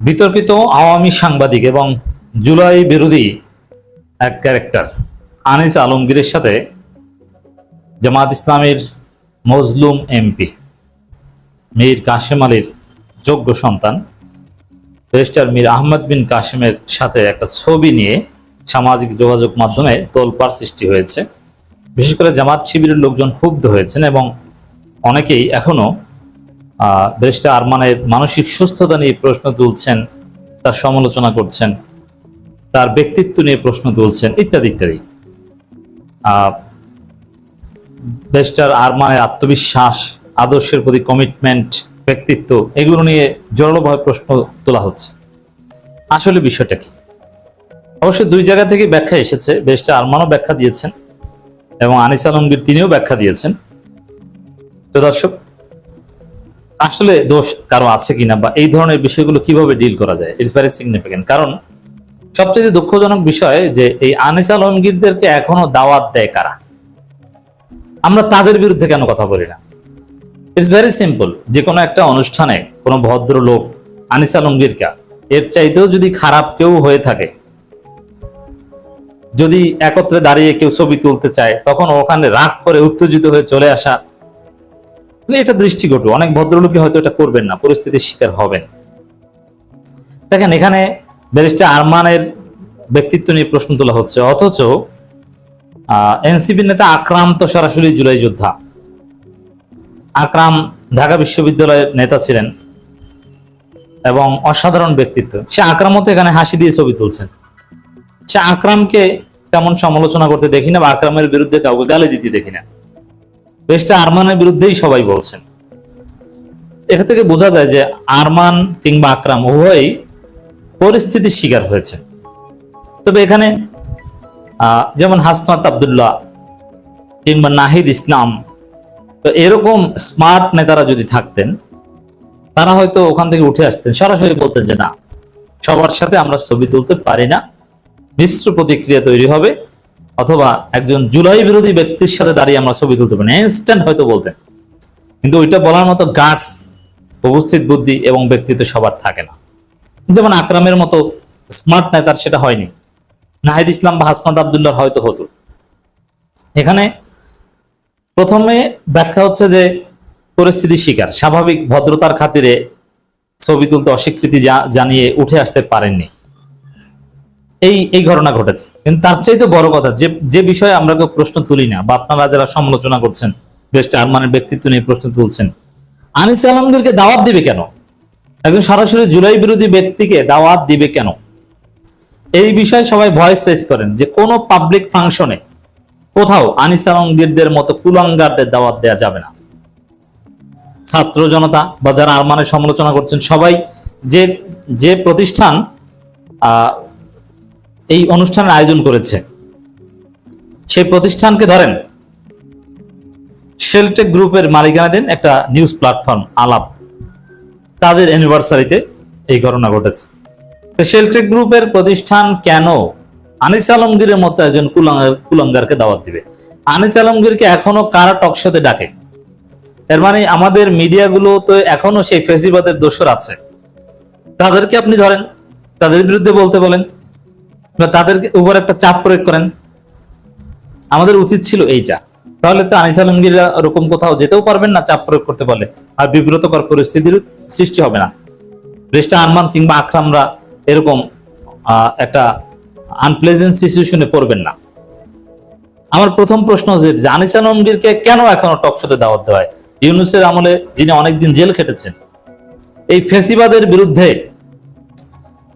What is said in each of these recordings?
বিতর্কিত আওয়ামী সাংবাদিক এবং জুলাই বিরোধী এক ক্যারেক্টার আনিস আলমগীরের সাথে জামাত ইসলামের মজলুম এমপি মীর কাসেম আলীর যোগ্য সন্তান ব্যারিস্টার মীর আহমদ বিন কাসেমের সাথে একটা ছবি নিয়ে সামাজিক যোগাযোগ মাধ্যমে তোলপাড় সৃষ্টি হয়েছে। বিশেষ করে জামাত শিবিরের লোকজন ক্ষুব্ধ হয়েছেন এবং অনেকেই এখনো ব্যারিস্টার আরমানের মানসিক সুস্থতা নিয়ে প্রশ্ন তুলছেন, তার সমালোচনা করছেন, তার ব্যক্তিত্ব নিয়ে প্রশ্ন তুলছেন ইত্যাদি ইত্যাদি। ব্যারিস্টার আরমানের আত্মবিশ্বাস, আদর্শের প্রতি কমিটমেন্ট, ব্যক্তিত্ব এগুলো নিয়ে জোরালোভাবে প্রশ্ন তোলা হচ্ছে। আসলে বিষয়টা কি? অবশ্যই দুই জায়গা থেকে ব্যাখ্যা এসেছে। ব্যারিস্টার আরমানও ব্যাখ্যা দিয়েছেন এবং আনিস আলমগীর তিনিও ব্যাখ্যা দিয়েছেন। তো দর্শক, আসলে দোষ কারো আছে কিনা বা এই ধরনের বিষয়গুলো কিভাবে ডিল করা যায়, ইটস ভেরি সিগনিফিকেন্ট। কারণ সবচেয়ে দুঃখজনক বিষয় যে এই আনিস আলমগীরদেরকে এখনো দাওয়াত দেয় কারা? আমরা তাদের বিরুদ্ধে কেন কথা বলি না? It's very simple. যে কোনো একটা অনুষ্ঠানে কোনো ভদ্রলোক আনিস আলমগীরকে এর চাইতেও যদি খারাপ কেউ হয়ে থাকে, যদি একত্রে দাঁড়িয়ে কেউ ছবি তুলতে চায়, তখন ওখানে রাগ করে উত্তেজিত হয়ে চলে আসা, এটা দৃষ্টিকটু। অনেক ভদ্রলোকই হয়তো এটা করবেন না, পরিস্থিতির শিকার হবেন। দেখেন, এখানে ব্যারিস্টার আরমানের ব্যক্তিত্ব নিয়ে প্রশ্ন তোলা হচ্ছে, অথচ এনসিপি নেতা আকরাম তো সরাসরি জুলাই যোদ্ধা। আকরাম ঢাকা বিশ্ববিদ্যালয়ের নেতা ছিলেন এবং অসাধারণ ব্যক্তিত্ব। সে আকরামও তো এখানে হাসি দিয়ে ছবি তুলছেন। সে আকরামকে তেমন সমালোচনা করতে দেখি না বা আকরামের বিরুদ্ধে কাউকে গালি দিতে দেখি না। ব্যারিস্টার আরমানের বিরুদ্ধেই সবাই বলছেন। এটা থেকে বোঝা যায় যে আরমান কিংবা আকরাম উভয়ই পরিস্থিতির শিকার হয়েছে। তবে এখানে যেমন হাসনাত আব্দুল্লাহ কিংবা নাহিদ ইসলাম, তো এরকম স্মার্ট নেতারা যদি থাকতেন, তারা হয়তো ওখান থেকে উঠে আসতেন, সরাসরি বলতেন যে না, সবার সাথে আমরা ছবি তুলতে পারি না, মিশ্র প্রতিক্রিয়া তৈরি হবে, অথবা একজন জুলাই বিরোধী ব্যক্তির সাথে দাঁড়িয়ে আমরা ছবি তুলতে পারি না, ইনস্ট্যান্ট হয়তো বলতেন। কিন্তু ওইটা বলার মতো গাটস, উপস্থিত বুদ্ধি এবং ব্যক্তিত্ব সবার থাকে না। যেমন আকরামের মতো স্মার্ট নেতার সেটা হয়নি, নাহিদ ইসলাম বা হাসনাত আব্দুল্লাহর হয়তো হতো। এখানে প্রথমে ব্যাখ্যা হচ্ছে যে পরিস্থিতির শিকার, স্বাভাবিক ভদ্রতার খাতিরে ছবি তুলতে অস্বীকৃতি জানিয়ে উঠে আসতে পারেননি, এই ঘটনা ঘটেছে। কিন্তু তার চাইতে বড় কথা, যে বিষয়ে আমরা কেউ প্রশ্ন তুলি না বা আপনারা যারা সমালোচনা করছেন, ব্যারিস্টার আরমানের ব্যক্তিত্ব নিয়ে প্রশ্ন তুলছেন, আনিস আলমগীরকে দাওয়াত দিবে কেন? একজন সরাসরি জুলাই বিরোধী ব্যক্তিকে দাওয়াত দিবে কেন? এই বিষয়ে সবাই ভয়েস রেজ করেন যে কোনো পাবলিক ফাংশনে কোথাও আনিস আলমগীরদের মতো কুলাঙ্গারদের দাওয়াত দেওয়া যাবে না। ছাত্র জনতা বা যারা আরমানের সমালোচনা করছেন, সবাই যে প্রতিষ্ঠান এই অনুষ্ঠানের আয়োজন করেছে, সেই প্রতিষ্ঠানকে ধরেন, শেলটেক গ্রুপের মালিকানাধীন একটা নিউজ প্ল্যাটফর্ম আলাপ, তাদের অ্যানিভার্সারিতে এই ঘটনা ঘটেছে। তো শেলটেক গ্রুপের প্রতিষ্ঠান কেন আনিস আলমগীরের মতো একজন কুলাঙ্গারকে দাওয়াত দিবে? আনিস আলমগীরকে এখনো কারা টকশোতে ডাকে? এর মানে আমাদের মিডিয়াগুলো তো এখনো সেই ফেসিবাদের দোসর আছে। তাদেরকে আপনি ধরেন, তাদের বিরুদ্ধে বলতে বলেন বা তাদের উপর একটা চাপ প্রয়োগ করেন। আমাদের উচিত ছিল এইটা। তাহলে তো আনিস আলমগীররা ওরকম কোথাও যেতেও পারবেন না চাপ প্রয়োগ করতে পারলে, আর বিব্রতকর পরিস্থিতির সৃষ্টি হবে না। ব্যারিস্টার আরমান কিংবা আকরামরা এরকম একটা আনপ্লেজেন্ট সিচুয়েশনে পড়বেন না। আমার প্রথম প্রশ্ন হচ্ছে যে আনিস আলমগীরকে কেন এখনো টকশোতে দাওয়াত দেওয়া হয়? ইউনূসের আমলে যিনি অনেকদিন জেল খেটেছেন, এই ফেসিবাদের বিরুদ্ধে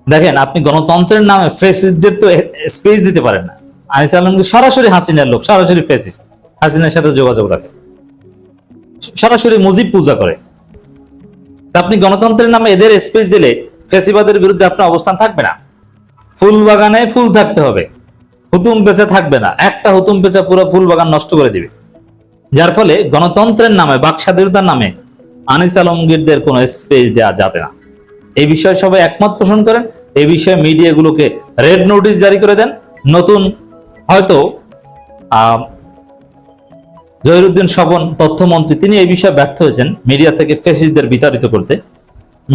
দেখেন, আপনি গণতন্ত্রের নামে ফেসিস্টদের তো স্পেস দিতে পারেন না। আনিস আলমগীর সরাসরি হাসিনার লোক, সরাসরি ফেসিস্ট, হাসিনার সাথে যোগাযোগ রাখে, সরাসরি মুজিব পূজা করে। আপনি গণতন্ত্রের নামে এদের স্পেস দিলে ফেসিবাদের বিরুদ্ধে আপনার অবস্থান থাকবে না। ফুল বাগানে ফুল থাকতে হবে, হুতুম পেঁচা থাকবে না। একটা হুতুম পেঁচা পুরো ফুল বাগান নষ্ট করে দিবে। যার ফলে গণতন্ত্রের নামে, বাক স্বাধীনতার নামে আনিস আলমগীরদের কোনো স্পেস দেওয়া যাবে না। এই বিষয়ে সবাই একমত পোষণ করেন। এই বিষয়ে মিডিয়াগুলোকে রেড নোটিশ জারি করে দেন। নতুন হয়তো জহিরুদ্দিন স্বপন তথ্যমন্ত্রী, তিনি এই বিষয়ে ব্যর্থ হয়েছেন মিডিয়া থেকে ফেসিস্টদের বিতাড়িত করতে,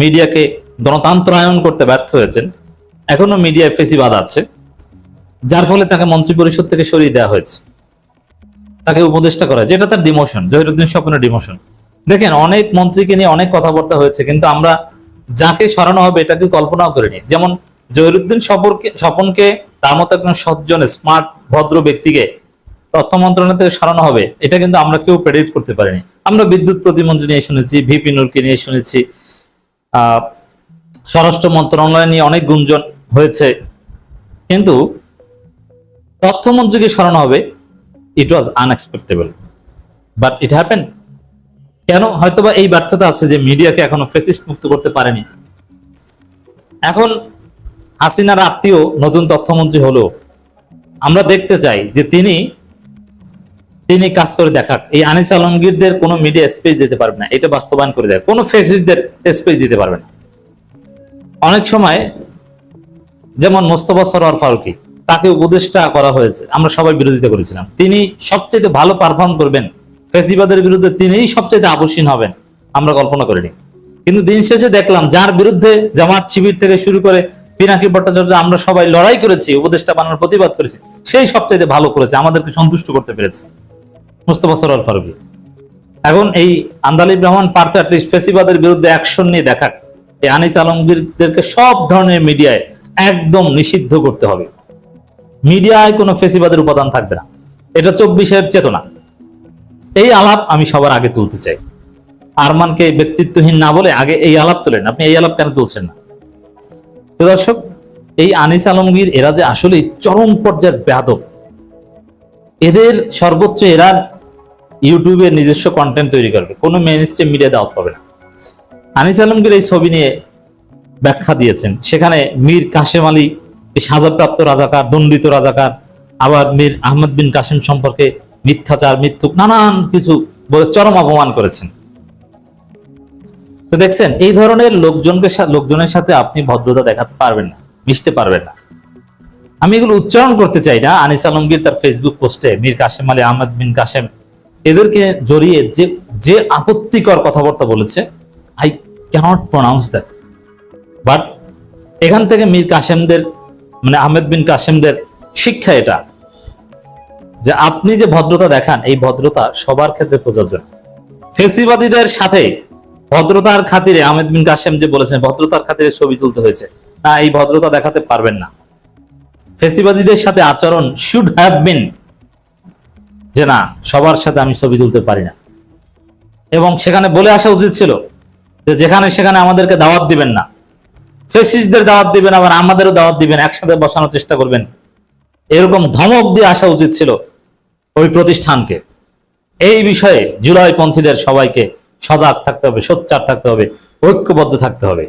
মিডিয়াকে গণতন্ত্রায়ন করতে ব্যর্থ হয়েছেন, এখনো মিডিয়ায় ফেসিবাদ আছে, যার ফলে তাকে মন্ত্রী পরিষদ থেকে সরিয়ে দেওয়া হয়েছে, তাকে উপদেষ্টা করা হয়েছে। এটা তার ডিমোশন, জহিরুদ্দিন স্বপনের ডিমোশন। দেখেন, অনেক মন্ত্রীকে নিয়ে অনেক কথাবার্তা হয়েছে, কিন্তু আমরা যাকে সরানো হবে এটাকে কল্পনাও করিনি। যেমন জহিরুদ্দিন স্বপনকে, তার মতো একজন সজ্জন স্মার্ট ভদ্র ব্যক্তিকে তথ্য মন্ত্রণালয় থেকে সরানো হবে, এটা কিন্তু আমরা কেউ প্রেডিক্ট করতে পারিনি। আমরা বিদ্যুৎ প্রতিমন্ত্রী নিয়ে শুনেছি, ভিপি নূরকে নিয়ে শুনেছি, স্বরাষ্ট্র মন্ত্রণালয় নিয়ে অনেক গুঞ্জন হয়েছে, কিন্তু তথ্যমন্ত্রীকে সরানো হবে, ইট ওয়াজ আনএক্সপেক্টেবল, বাট ইট হ্যাপেন। কেন? হয়তোবা এই ব্যর্থতা আছে যে মিডিয়াকে এখনো ফেসিস্ট মুক্ত করতে পারেনি। এখন হাসিনার আত্মীয় নতুন তথ্যমন্ত্রী হলো, আমরা দেখতে চাই যে তিনি কাজ করে দেখাক। এই আনিস আলমগীরদের কোনো মিডিয়া স্পেস দিতে পারবে না, এটা বাস্তবায়ন করে দেয়। কোনো ফেসিস্টদের স্পেস দিতে পারবে না। অনেক সময় যেমন মোস্তফা সরোয়ার ফারুকী, তাকে উপদেষ্টা করা হয়েছে, আমরা সবাই বিরোধিতা করেছিলাম। তিনি সবচেয়ে ভালো পারফর্ম করবেন, ফেসিবাদের বিরুদ্ধে তিনিই সবচেয়ে আবশ্যীন হবেন, আমরা কল্পনা করিনি। কিন্তু দিন শেষে দেখলাম যার বিরুদ্ধে জামাত শিবির থেকে শুরু করে পিনাকি ভট্টাচার্য, আমরা সবাই লড়াই করেছি, উপদেষ্টা বানানোর প্রতিবাদ করেছি, সেই সবচেয়ে ভালো করেছে, আমাদেরকে সন্তুষ্ট করতে পেরেছে মোস্তফা সরোয়ার ফারুকী। এখন এই আন্দালিব রহমান পার্থ অ্যাটলিস্ট ফেসিবাদের বিরুদ্ধে অ্যাকশন নিয়ে দেখাক। এই আনিস আলমগীরদেরকে সব ধরনের মিডিয়ায় একদম নিষিদ্ধ করতে হবে। মিডিয়ায় কোনো ফেসিবাদের উপাদান থাকবে না, এটা 24-এর চেতনা। এই আলাপ আমি সবার আগে তুলতে চাই। আরমানকে ব্যক্তিত্বহীন না বলে আগে এই আলাপ তোলেন। আপনি এই আলাপ কেন তুলছেন না? তো দর্শক, এই আনিস আলমগীর এরা যে আসলে চরম পর্যায়ের বেয়াদব, এদের সর্বোচ্চ এরা ইউটিউবে নিজস্ব কন্টেন্ট তৈরি করবে, কোনো মেইনস্ট্রিম মিডিয়া দাওয়াত পাবে না। আনিস আলমগীর এই ছবি নিয়ে ব্যাখ্যা দিয়েছেন, সেখানে মীর কাসেম আলী সাজাপ্রাপ্ত রাজাকার, দণ্ডিত রাজাকার, আবার মীর আহমদ বিন কাসেম সম্পর্কে মিথ্যাচার, মিথ্যুক নানান কিছু বলে চরম অপমান করেছেন। তো দেখছেন, এই ধরনের লোকজনের সাথে আপনি ভদ্রতা দেখাতে পারবেন না, মিশতে পারবেন না। আমি এগুলো উচ্চারণ করতে চাই না। আনিস আলমগীর তার ফেসবুক পোস্টে মীর কাসেম আলী, আহমদ বিন কাসেম এদেরকে জড়িয়ে যে আপত্তিকর কথাবার্তা বলেছে, I cannot pronounce that. But এখান থেকে মীর কাসেমদের, মানে আহমেদ বিন কাসেমদের শিক্ষা এটা, যে আপনি যে ভদ্রতা দেখান, এই ভদ্রতা সবার ক্ষেত্রে প্রযোজ্য। ফেসিবাদীদের সাথে ভদ্রতার খাতিরে আহমেদ বিন কাসেম যে বলেছেন ভদ্রতার খাতিরে ছবি তুলতে হয়েছে, না, এই ভদ্রতা দেখাতে পারবেন না। ফেসিবাদীদের সাথে আচরণ শুড হ্যাভ বিন যে না, সবার সাথে আমি ছবি তুলতে পারি না, এবং সেখানে বলে আসা উচিত ছিল যে যেখানে সেখানে আমাদেরকে দাওয়াত দিবেন না, ফেসিস্টদের দাওয়াত দিবেন, আবার আমাদেরও দাওয়াত দিবেন, একসাথে বসানোর চেষ্টা করবেন, এরকম ধমক দিয়ে আসা উচিত ছিল ওই প্রতিষ্ঠানকে। এই বিষয়ে জুলাইপন্থীদের সবাইকে সজাগ থাকতে হবে, সোচ্চার থাকতে হবে, ঐক্যবদ্ধ থাকতে হবে।